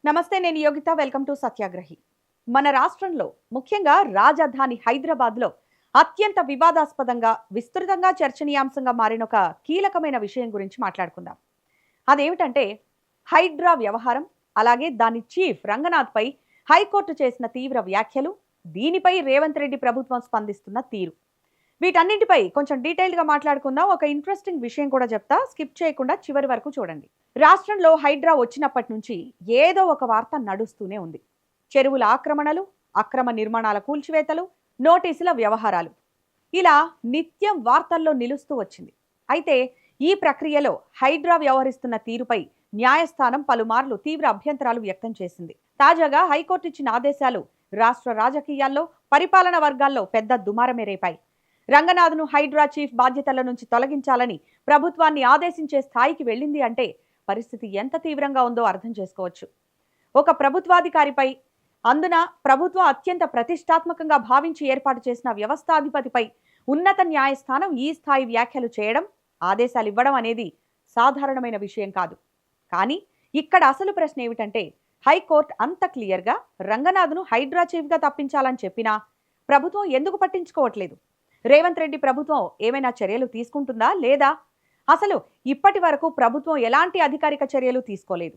నమస్తే, నేను Yogita. Welcome to సత్యాగ్రహి. మన రాష్ట్రంలో ముఖ్యంగా రాజధాని హైదరాబాద్లో అత్యంత వివాదాస్పదంగా విస్తృతంగా చర్చనీయాంశంగా మారిన ఒక కీలకమైన విషయం గురించి మాట్లాడుకుందాం. అదేమిటంటే హైడ్రా వ్యవహారం, అలాగే దాని చీఫ్ రంగనాథ్ పై హైకోర్టు చేసిన తీవ్ర వ్యాఖ్యలు, దీనిపై రేవంత్ రెడ్డి ప్రభుత్వం స్పందిస్తున్న తీరు. వీటన్నింటిపై కొంచెం డీటెయిల్డ్గా మాట్లాడుకుందాం. ఒక ఇంట్రెస్టింగ్ విషయం కూడా చెప్తా, స్కిప్ చేయకుండా చివరి వరకు చూడండి. రాష్ట్రంలో హైడ్రా వచ్చినప్పటి నుంచి ఏదో ఒక వార్త నడుస్తూనే ఉంది. చెరువుల ఆక్రమణలు, అక్రమ నిర్మాణాల కూల్చివేతలు, నోటీసుల వ్యవహారాలు, ఇలా నిత్యం వార్తల్లో నిలుస్తూ వచ్చింది. అయితే ఈ ప్రక్రియలో హైడ్రా వ్యవహరిస్తున్న తీరుపై న్యాయస్థానం పలుమార్లు తీవ్ర అభ్యంతరాలు వ్యక్తం చేసింది. తాజాగా హైకోర్టు ఇచ్చిన ఆదేశాలు రాష్ట్ర రాజకీయాల్లో, పరిపాలన వర్గాల్లో పెద్ద దుమారమే రేపాయి. రంగనాథ్ను హైడ్రా చీఫ్ బాధ్యతల నుంచి తొలగించాలని ప్రభుత్వాన్ని ఆదేశించే స్థాయికి వెళ్ళింది అంటే పరిస్థితి ఎంత తీవ్రంగా ఉందో అర్థం చేసుకోవచ్చు. ఒక ప్రభుత్వాధికారిపై, అందున ప్రభుత్వం అత్యంత ప్రతిష్టాత్మకంగా భావించి ఏర్పాటు చేసిన వ్యవస్థాధిపతిపై ఉన్నత న్యాయస్థానం ఈ స్థాయి వ్యాఖ్యలు చేయడం, ఆదేశాలు ఇవ్వడం అనేది సాధారణమైన విషయం కాదు. కానీ ఇక్కడ అసలు ప్రశ్న ఏమిటంటే, హైకోర్టు అంత క్లియర్గా రంగనాథ్ను హైడ్రా చీఫ్గా తప్పించాలని చెప్పినా ప్రభుత్వం ఎందుకు పట్టించుకోవట్లేదు? రేవంత్ రెడ్డి ప్రభుత్వం ఏమైనా చర్యలు తీసుకుంటుందా లేదా? అసలు ఇప్పటి వరకు ప్రభుత్వం ఎలాంటి అధికారిక చర్యలు తీసుకోలేదు.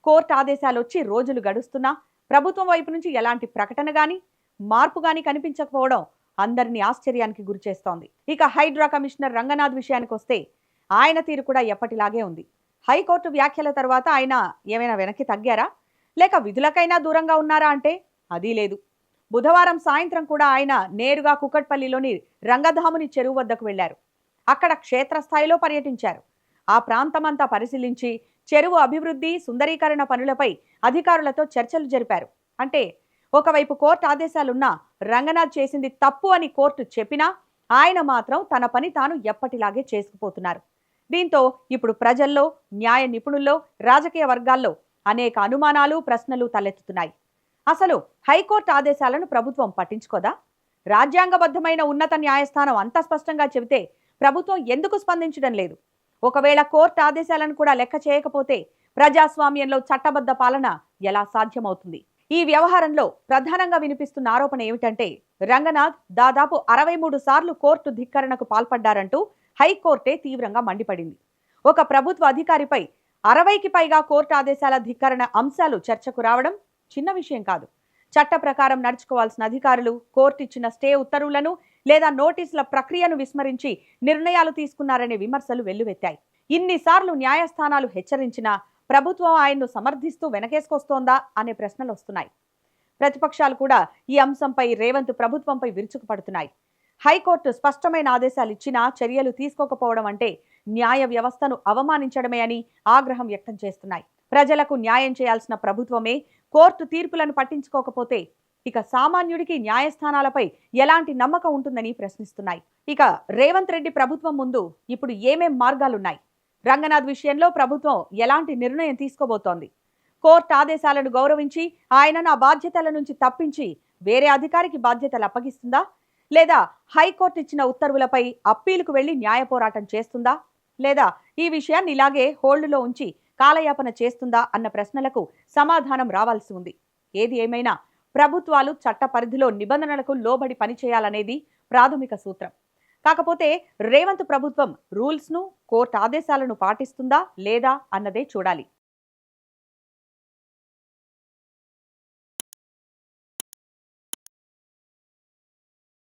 కోర్టు ఆదేశాలు వచ్చి రోజులు గడుస్తున్నా ప్రభుత్వం వైపు నుంచి ఎలాంటి ప్రకటన గాని, మార్పు గాని కనిపించకపోవడం అందరినీ ఆశ్చర్యానికి గురిచేస్తోంది. ఇక హైడ్రా కమిషనర్ రంగనాథ్ విషయానికి వస్తే ఆయన తీరు కూడా ఎప్పటిలాగే ఉంది. హైకోర్టు వ్యాఖ్యల తర్వాత ఆయన ఏమైనా వెనక్కి తగ్గారా, లేక విధులకైనా దూరంగా ఉన్నారా అంటే అదీ లేదు. బుధవారం సాయంత్రం కూడా ఆయన నేరుగా కుకట్పల్లిలోని రంగధాముని చెరువు వద్దకు వెళ్లారు. అక్కడ క్షేత్రస్థాయిలో పర్యటించారు. ఆ ప్రాంతమంతా పరిశీలించి చెరువు అభివృద్ధి, సుందరీకరణ పనులపై అధికారులతో చర్చలు జరిపారు. అంటే ఒకవైపు కోర్టు ఆదేశాలున్నా రంగనాథ్ చేసింది తప్పు అని కోర్టు చెప్పినా ఆయన మాత్రం తన పని తాను ఎప్పటిలాగే చేసుకుపోతున్నారు. దీంతో ఇప్పుడు ప్రజల్లో, న్యాయ నిపుణుల్లో, రాజకీయ వర్గాల్లో అనేక అనుమానాలు, ప్రశ్నలు తలెత్తుతున్నాయి. అసలు హైకోర్టు ఆదేశాలను ప్రభుత్వం పట్టించుకోదా? రాజ్యాంగబద్ధమైన ఉన్నత న్యాయస్థానం అంత స్పష్టంగా చెబితే ప్రభుత్వం ఎందుకు స్పందించడం లేదు? ఒకవేళ కోర్టు ఆదేశాలను కూడా లెక్క చేయకపోతే ప్రజాస్వామ్యంలో చట్టబద్ధ పాలన ఎలా సాధ్యమవుతుంది? ఈ వ్యవహారంలో ప్రధానంగా వినిపిస్తున్న ఆరోపణ ఏమిటంటే, రంగనాథ్ దాదాపు 63 సార్లు కోర్టు ధిక్కరణకు పాల్పడ్డారంటూ హైకోర్టే తీవ్రంగా మండిపడింది. ఒక ప్రభుత్వ అధికారిపై 60కి పైగా కోర్టు ఆదేశాల ధిక్కరణ అంశాలు చర్చకు రావడం చిన్న విషయం కాదు. చట్ట ప్రకారం నడుచుకోవాల్సిన అధికారులు కోర్టు ఇచ్చిన స్టే ఉత్తర్వులను లేదా నోటీసుల ప్రక్రియను విస్మరించి నిర్ణయాలు తీసుకున్నారనే విమర్శలు వెల్లువెత్తాయి. ఇన్నిసార్లు న్యాయస్థానాలు హెచ్చరించినా ప్రభుత్వం ఆయన్ను సమర్థిస్తూ వెనకేసుకొస్తోందా అనే ప్రశ్నలు వస్తున్నాయి. ప్రతిపక్షాలు కూడా ఈ అంశంపై రేవంత్ ప్రభుత్వంపై విరుచుకుపడుతున్నాయి. హైకోర్టు స్పష్టమైన ఆదేశాలు ఇచ్చినా చర్యలు తీసుకోకపోవడం అంటే న్యాయ వ్యవస్థను అవమానించడమే అని ఆగ్రహం వ్యక్తం చేస్తున్నాయి. ప్రజలకు న్యాయం చేయాల్సిన ప్రభుత్వమే కోర్టు తీర్పులను పట్టించుకోకపోతే ఇక సామాన్యుడికి న్యాయస్థానాలపై ఎలాంటి నమ్మకం ఉంటుందని ప్రశ్నిస్తున్నాయి. ఇక రేవంత్ రెడ్డి ప్రభుత్వం ముందు ఇప్పుడు ఏమేం మార్గాలున్నాయి? రంగనాథ్ విషయంలో ప్రభుత్వం ఎలాంటి నిర్ణయం తీసుకోబోతోంది? కోర్టు ఆదేశాలను గౌరవించి ఆయనను ఆ బాధ్యతల నుంచి తప్పించి వేరే అధికారికి బాధ్యతలు అప్పగిస్తుందా, లేదా హైకోర్టు ఇచ్చిన ఉత్తర్వులపై అప్పీలుకు వెళ్లి న్యాయ పోరాటం చేస్తుందా, లేదా ఈ విషయాన్ని ఇలాగే హోల్డ్లో ఉంచి కాలయాపన చేస్తుందా అన్న ప్రశ్నలకు సమాధానం రావాల్సి ఉంది. ఏది ఏమైనా ప్రభుత్వాలు చట్ట పరిధిలో నిబంధనలకు లోబడి పనిచేయాలనేది ప్రాథమిక సూత్రం. కాకపోతే రేవంత్ ప్రభుత్వం రూల్స్ను, కోర్టు ఆదేశాలను పాటిస్తుందా లేదా అన్నదే చూడాలి.